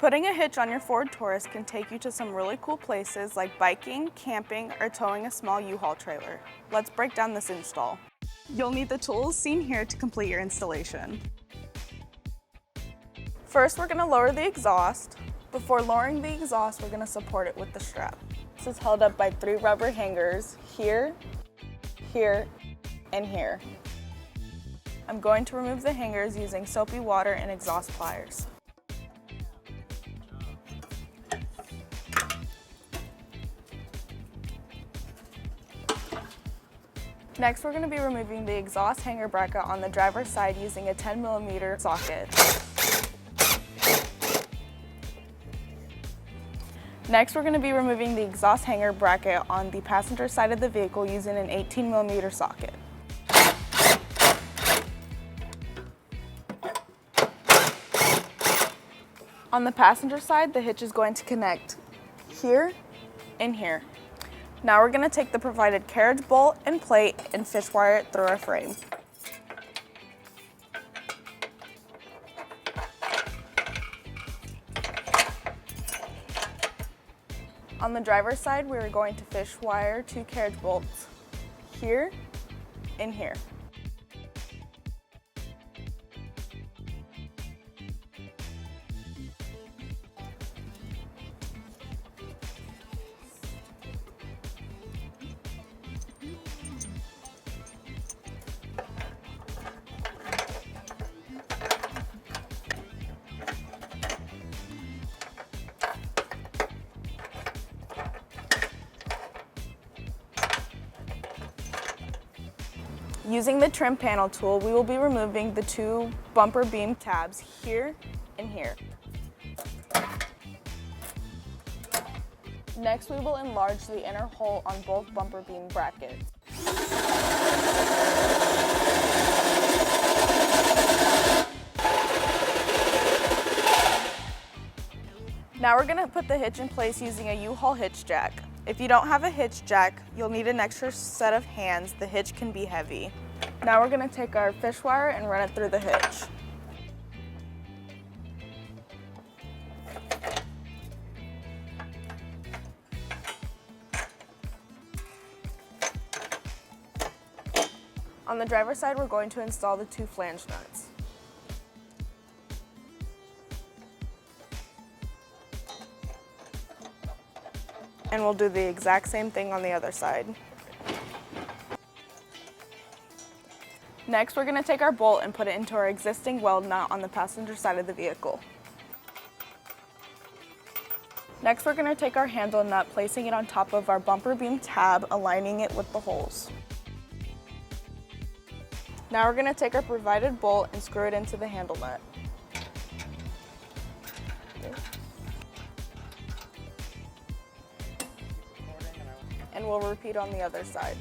Putting a hitch on your Ford Taurus can take you to some really cool places like biking, camping, or towing a small U-Haul trailer. Let's break down this install. You'll need the tools seen here to complete your installation. First, we're going to lower the exhaust. Before lowering the exhaust, we're going to support it with the strap. This is held up by 3 rubber hangers here, here, and here. I'm going to remove the hangers using soapy water and exhaust pliers. Next, we're going to be removing the exhaust hanger bracket on the driver's side using a 10mm socket. Next, we're going to be removing the exhaust hanger bracket on the passenger side of the vehicle using an 18mm socket. On the passenger side, the hitch is going to connect here and here. Now we're going to take the provided carriage bolt and plate and fish wire it through our frame. On the driver's side, we are going to fish wire 2 carriage bolts here and here. Using the trim panel tool, we will be removing the 2 bumper beam tabs here and here. Next, we will enlarge the inner hole on both bumper beam brackets. Now we're going to put the hitch in place using a U-Haul hitch jack. If you don't have a hitch jack, you'll need an extra set of hands. The hitch can be heavy. Now we're going to take our fish wire and run it through the hitch. On the driver's side, we're going to install the 2 flange nuts. And we'll do the exact same thing on the other side. Next, we're going to take our bolt and put it into our existing weld nut on the passenger side of the vehicle. Next, we're going to take our handle nut, placing it on top of our bumper beam tab, aligning it with the holes. Now we're going to take our provided bolt and screw it into the handle nut. And we'll repeat on the other side.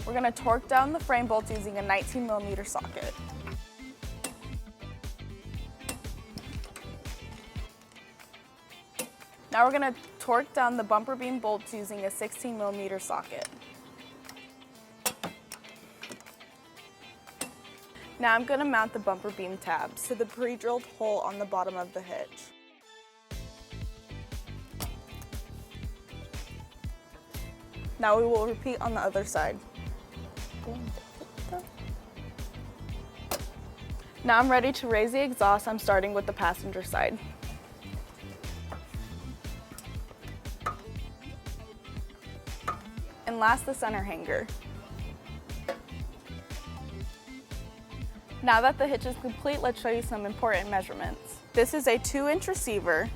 We're going to torque down the frame bolts using a 19mm socket. Now we're going to torque down the bumper beam bolts using a 16mm socket. Now I'm going to mount the bumper beam tabs to the pre-drilled hole on the bottom of the hitch. Now we will repeat on the other side. Now I'm ready to raise the exhaust. I'm starting with the passenger side. And last, the center hanger. Now that the hitch is complete, let's show you some important measurements. This is a 2-inch receiver.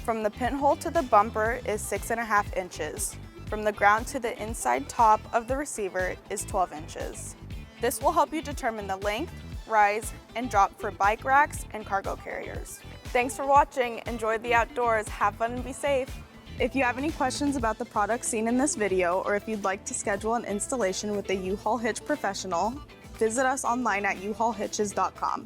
From the pinhole to the bumper is 6.5 inches. From the ground to the inside top of the receiver is 12 inches. This will help you determine the length, rise, and drop for bike racks and cargo carriers. Thanks for watching. Enjoy the outdoors, have fun, and be safe. If you have any questions about the products seen in this video, or if you'd like to schedule an installation with a U-Haul Hitch professional, visit us online at uhaulhitches.com.